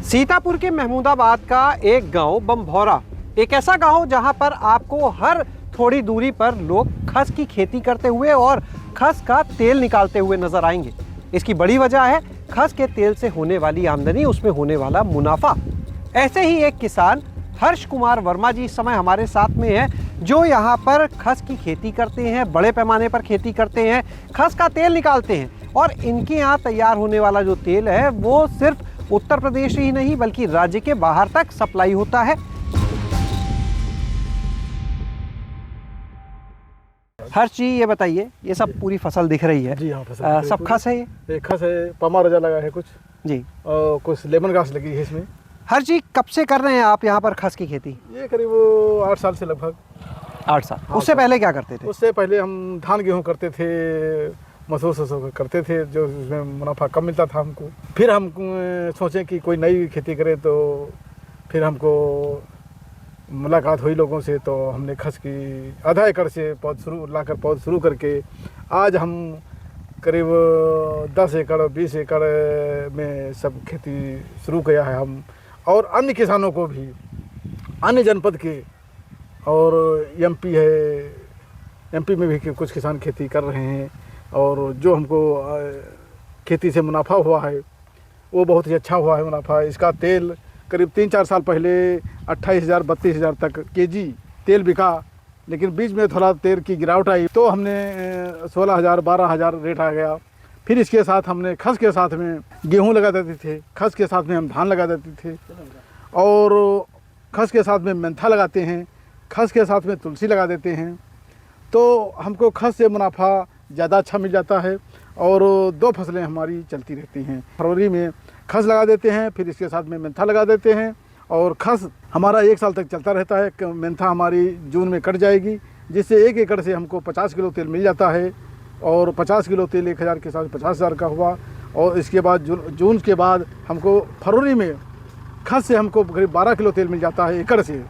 सीतापुर के महमूदाबाद का एक गांव बमभौरा, एक ऐसा गांव जहां पर आपको हर थोड़ी दूरी पर लोग खस की खेती करते हुए और खस का तेल निकालते हुए नजर आएंगे। इसकी बड़ी वजह है खस के तेल से होने वाली आमदनी, उसमें होने वाला मुनाफा। ऐसे ही एक किसान हर्ष कुमार वर्मा जी इस समय हमारे साथ में है, जो यहाँ पर खस की खेती करते हैं, बड़े पैमाने पर खेती करते हैं, खस का तेल निकालते हैं और इनके यहाँ तैयार होने वाला जो तेल है वो सिर्फ उत्तर प्रदेश ही नहीं बल्कि राज्य के बाहर तक सप्लाई होता है। हर्ष जी, ये बताइए, ये सब पूरी फसल दिख रही है? जी हाँ, फसल सब खस है? ये खस है, पामा रजा लगा है कुछ जी, और कुछ लेमन घास लगी है इसमें। हर्ष जी, कब से कर रहे हैं आप यहाँ पर खस की खेती? ये करीब 8 साल से लगभग। 8 साल। उससे पहले क्या करते थे? उससे पहले हम धान गेहूँ करते थे, मसूर ससूर करते थे, जो उसमें मुनाफा कम मिलता था हमको। फिर हम सोचे कि कोई नई खेती करें, तो फिर हमको मुलाकात हुई लोगों से, तो हमने खस की आधा एकड़ से पौध शुरू करके आज हम करीब 10 एकड़ 20 एकड़ में सब खेती शुरू किया है हम। और अन्य किसानों को भी, अन्य जनपद के और एमपी है, एमपी में भी कुछ किसान खेती कर रहे हैं, और जो हमको खेती से मुनाफा हुआ है वो बहुत ही अच्छा हुआ है मुनाफा। इसका तेल करीब 3-4 साल पहले 28,000-32,000 तक केजी तेल बिका, लेकिन बीच में थोड़ा तेल की गिरावट आई तो हमने 16,000-12,000 रेट आ गया। फिर इसके साथ हमने खस के साथ में गेहूं लगा देते थे, खस के साथ में हम धान लगा देते थे, और खस के साथ में मेंथा लगाते हैं, खस के साथ में तुलसी लगा देते हैं। तो हमको खस से मुनाफा ज़्यादा अच्छा मिल जाता है, और 2 फसलें हमारी चलती रहती हैं। फरवरी में खस लगा देते हैं, फिर इसके साथ में मेंथा लगा देते हैं, और खस हमारा 1 साल तक चलता रहता है। मेंथा हमारी जून में कट जाएगी, जिससे 1 एकड़ से हमको 50 किलो तेल मिल जाता है, और 50 किलो तेल 1,000 के साथ 50,000 का हुआ। और इसके बाद जून के बाद हमको फरवरी में खस से हमको करीब 12 किलो तेल मिल जाता है एकड़ से,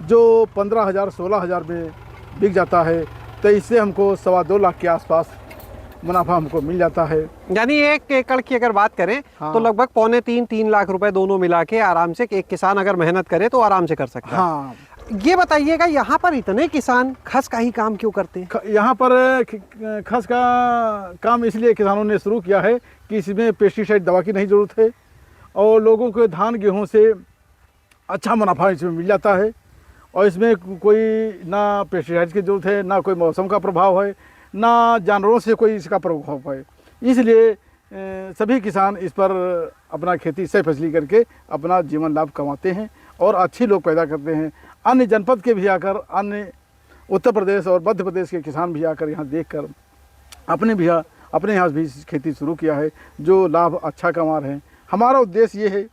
जो 15,000-16,000 में बिक जाता है। तो इससे हमको 2.25 लाख के आसपास मुनाफा हमको मिल जाता है। यानी 1 एकड़ की अगर बात करें तो लगभग 2.25-3 लाख रुपए दोनों मिला के आराम से एक किसान अगर मेहनत करे तो आराम से कर सकता है। हाँ, ये बताइएगा, यहाँ पर इतने किसान खस का ही काम क्यों करते हैं? यहाँ पर खस का काम इसलिए किसानों ने शुरू किया है कि इसमें पेस्टिसाइड दवा की नहीं ज़रूरत है, और लोगों को धान गेहूँ से अच्छा मुनाफा इसमें मिल जाता है, और इसमें कोई ना पेस्टिसाइड की ज़रूरत है, ना कोई मौसम का प्रभाव है, ना जानवरों से कोई इसका प्रभाव है। इसलिए सभी किसान इस पर अपना खेती सही फसली करके अपना जीवन लाभ कमाते हैं, और अच्छे लोग पैदा करते हैं। अन्य जनपद के भी आकर, अन्य उत्तर प्रदेश और मध्य प्रदेश के किसान भी आकर यहाँ देखकर अपने यहाँ भी खेती शुरू किया है, जो लाभ अच्छा कमा रहे हैं। हमारा उद्देश्य ये है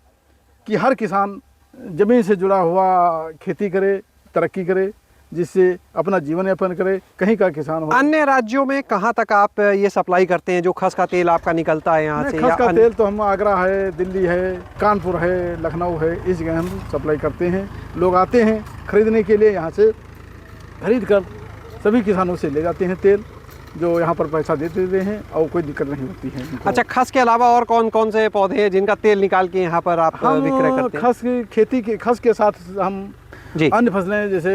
कि हर किसान ज़मीन से जुड़ा हुआ खेती करे, तरक्की करे, जिससे अपना जीवन यापन करे, कहीं का किसान हो। अन्य राज्यों में कहाँ तक आप ये सप्लाई करते हैं, जो खस का तेल आपका निकलता है यहाँ से? खस का तेल तो हम आगरा है, दिल्ली है, कानपुर है, लखनऊ है, इस जगह हम सप्लाई करते हैं। लोग आते हैं खरीदने के लिए, यहाँ से खरीद कर सभी किसानों से ले जाते हैं तेल, जो यहाँ पर पैसा देते हैं, और कोई दिक्कत नहीं होती है। अच्छा, खस के अलावा और कौन कौन से पौधे हैं जिनका तेल निकाल के यहाँ पर आप विक्रय करते हैं? खस की खेती के खस के साथ हम अन्य फसलें, जैसे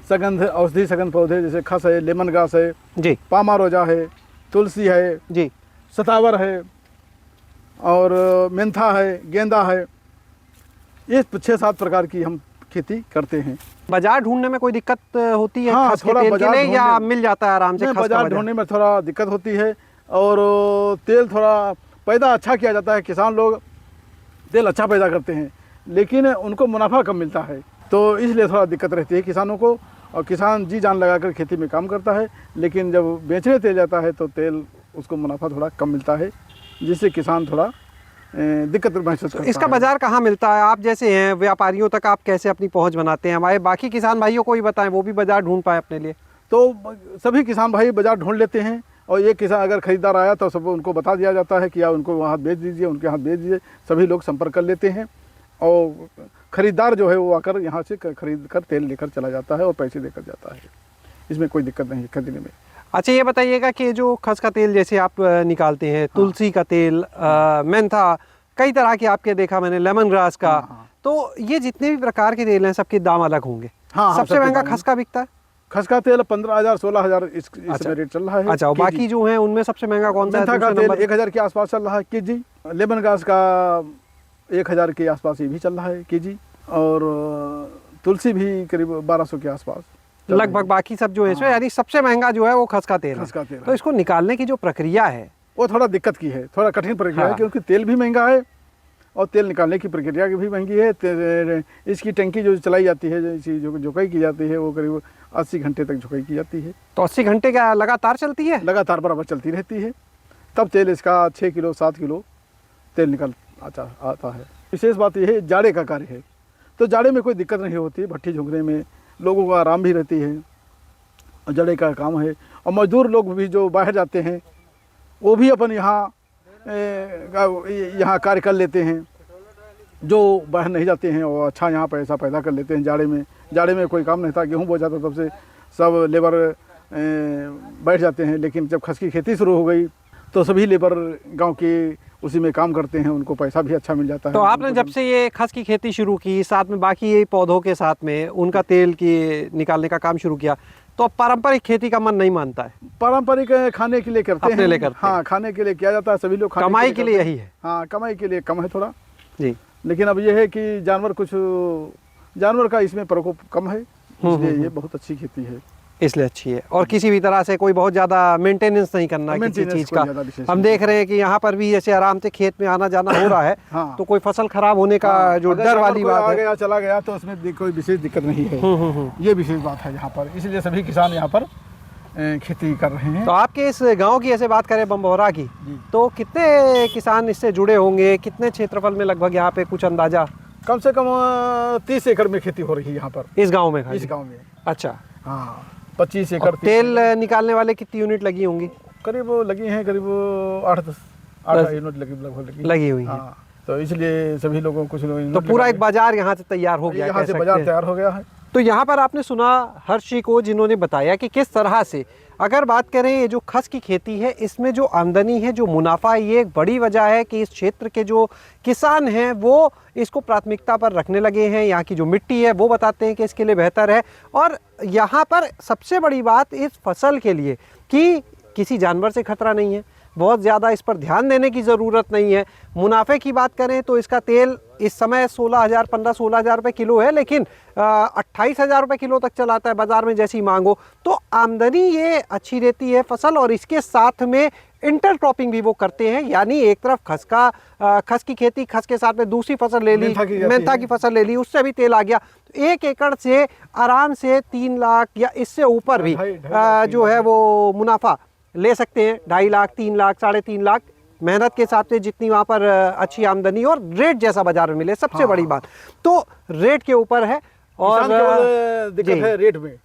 सगंध, औषधि सगंध पौधे, जैसे खस है, लेमन घास है जी, पामा रोजा है, तुलसी है जी, सतावर है, और मेंथा है, गेंदा है, ये 6-7 प्रकार की हम खेती करते हैं। बाजार ढूंढने में कोई दिक्कत होती है? हाँ, खस के तेल के लिए, या मिल जाता है आराम से? बाजार ढूंढने में थोड़ा दिक्कत होती है, और तेल थोड़ा पैदा अच्छा किया जाता है। किसान लोग तेल अच्छा पैदा करते हैं, लेकिन उनको मुनाफा कम मिलता है, तो इसलिए थोड़ा दिक्कत रहती है किसानों को। और किसान जी जान लगाकर खेती में काम करता है, लेकिन जब बेचने तेल जाता है तो तेल उसको मुनाफा थोड़ा कम मिलता है, जिससे किसान थोड़ा दिक्कत महसूस करता है। इसका बाजार कहाँ मिलता है? आप जैसे हैं व्यापारियों तक आप कैसे अपनी पहुँच बनाते हैं? हमारे बाकी किसान भाइयों को भी बताएं, वो भी बाजार ढूंढ पाए अपने लिए। तो सभी किसान भाई बाजार ढूंढ लेते हैं, और एक किसान अगर खरीदार आया तो सब उनको बता दिया जाता है कि या उनको वहाँ बेच दीजिए, उनके हाथ बेच दीजिए। सभी लोग संपर्क कर लेते हैं, और खरीदार जो है वो आकर यहाँ से खरीद कर तेल लेकर चला जाता है और पैसे देकर जाता है। इसमें कोई दिक्कत नहीं है खरीदने में। अच्छा, ये बताइएगा कि जो खस का तेल जैसे आप निकालते हैं, तुलसी का तेल, मेंथा, कई तरह के आपके देखा मैंने, लेमन ग्रास का। हाँ। तो ये जितने भी प्रकार के तेल हैं सबके दाम अलग होंगे। हाँ, सबसे सबके महंगा दाम। खस का बिकता है। खस का तेल 15,000 16,000 इस समय रेट चल रहा है। अच्छा, और केजी। बाकी जो हैं उनमें सबसे महंगा कौन सा है? मेंथा का दूसरे तेल नंबर 1,000 के आसपास चल रहा है केजी। लेमन ग्रास का 1,000 के आसपास ये भी चल रहा है केजी। और तुलसी भी करीब 1200 के आसपास चल रही लगभग। है। बाकी सब जो है इसमें, हाँ। यानी सबसे महंगा जो है वो खस का तेल है। खस का तेल तो है। इसको निकालने की जो प्रक्रिया है वो थोड़ा दिक्कत की है, थोड़ा कठिन प्रक्रिया हाँ। है, क्योंकि तेल भी महंगा है और तेल निकालने की प्रक्रिया भी महंगी है। इसकी टंकी जो चलाई जाती है, जो झुकाई की जाती है, वो करीब 80 घंटे तक झुकाई की जाती है। तो 80 घंटे क्या लगातार चलती है? लगातार बराबर चलती रहती है, तब तेल इसका 6 किलो 7 किलो तेल निकल आता है। विशेष बात यह है, जाड़े का कार्य है, तो जाड़े में कोई दिक्कत नहीं होती। भट्ठी झुकने में लोगों को आराम भी रहती है, जाड़े का काम है। और मजदूर लोग भी जो बाहर जाते हैं वो भी अपन यहाँ कार्य कर लेते हैं। जो बाहर नहीं जाते हैं वो अच्छा यहाँ पैसा पैदा कर लेते हैं जाड़े में। जाड़े में कोई काम नहीं था, गेहूँ बो जाता तब से सब लेबर बैठ जाते हैं। लेकिन जब खस की खेती शुरू हो गई तो सभी लेबर गांव के उसी में काम करते हैं, उनको पैसा भी अच्छा मिल जाता है। तो आपने जब से ये खस की खेती शुरू की, साथ में बाकी ये पौधों के साथ में उनका तेल की निकालने का काम शुरू किया, तो अब पारंपरिक खेती का मन नहीं मानता है? पारंपरिक खाने के लिए करते हैं। अपने लिए करते हैं। हाँ, खाने के लिए किया जाता है, सभी लोग खाने कमाई के लिए करते हैं। यही है। हाँ, कमाई के लिए कम है थोड़ा। जी। लेकिन अब यह है कि जानवर का इसमें प्रकोप कम है, इसलिए ये बहुत अच्छी खेती है। इसलिए अच्छी है। और किसी भी तरह से कोई बहुत ज़्यादा मेंटेनेंस नहीं करना किसी Maintenance चीज़ कोई का। ज़्यादा विशेष हम नहीं देख रहे हैं कि यहाँ पर भी जैसे आराम से खेत में आना जाना हो रहा है। हाँ। तो कोई फसल खराब होने का जो अगर डर जानवर वाली कोई बात आ है। गया चला गया तो उसमें कोई विशेष दिक्कत नहीं है। ये विशेष बात है यहाँ पर, इसलिए सभी किसान यहाँ पर खेती कर रहे हैं। तो आपके इस गांव की ऐसे बात करें बम्बोरा की, जी। तो कितने किसान इससे जुड़े होंगे? कितने क्षेत्रफल में लगभग यहाँ पे कुछ अंदाजा? कम से कम 30 एकड़ में खेती हो रही है यहाँ पर, इस गांव में खाली? इस गांव में। अच्छा। हाँ, 25 एकड़। और तेल निकालने वाले कितनी यूनिट लगी होंगी? करीब लगी हैं, करीब 8 यूनिट लगी हुई है। हाँ, तो इसलिए सभी लोगों कुछ लोग तो पूरा एक बाजार यहाँ से तैयार हो गया, यहाँ कह से सकते बाजार हैं। तैयार हो गया है। तो यहाँ पर आपने सुना हर्षी को, जिन्होंने बताया कि किस तरह से, अगर बात करें ये जो खस की खेती है, इसमें जो आमदनी है, जो मुनाफा है, ये एक बड़ी वजह है कि इस क्षेत्र के जो किसान हैं वो इसको प्राथमिकता पर रखने लगे हैं। यहाँ की जो मिट्टी है वो बताते हैं कि इसके लिए बेहतर है। और यहाँ पर सबसे बड़ी बात इस फसल के लिए कि किसी जानवर से खतरा नहीं है, बहुत ज़्यादा इस पर ध्यान देने की ज़रूरत नहीं है। मुनाफे की बात करें तो इसका तेल इस समय 15-16 रुपये किलो है, लेकिन 28,000 रुपये किलो तक चलाता है बाज़ार में जैसी मांग हो। तो आमदनी ये अच्छी रहती है फसल, और इसके साथ में इंटरक्रॉपिंग भी वो करते हैं। यानी एक तरफ खस की खेती, खस के साथ में दूसरी फसल ले ली, मेंथा की फसल ले ली, उससे भी तेल आ गया। तो 1 एकड़ से आराम से 3 लाख या इससे ऊपर भी जो है वो मुनाफा ले सकते हैं। 2.5 लाख, 3 लाख, 3.5 लाख, मेहनत के साथ में जितनी वहाँ पर अच्छी आमदनी और रेट जैसा बाजार में मिले, सबसे बड़ी बात तो रेट के ऊपर है। और दिक्कत है रेट में,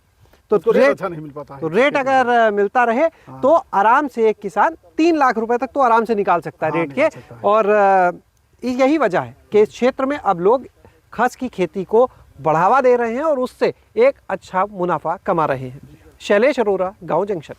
तो रेट अच्छा नहीं मिल पाता है। तो रेट अगर मिलता रहे तो आराम से एक किसान 3 लाख रुपए तक तो आराम से निकाल सकता है रेट के। और यही वजह है कि इस क्षेत्र में अब लोग खस की खेती को बढ़ावा दे रहे हैं और उससे एक अच्छा मुनाफा कमा रहे हैं। शैलेश अरोरा, गाँव जंक्शन।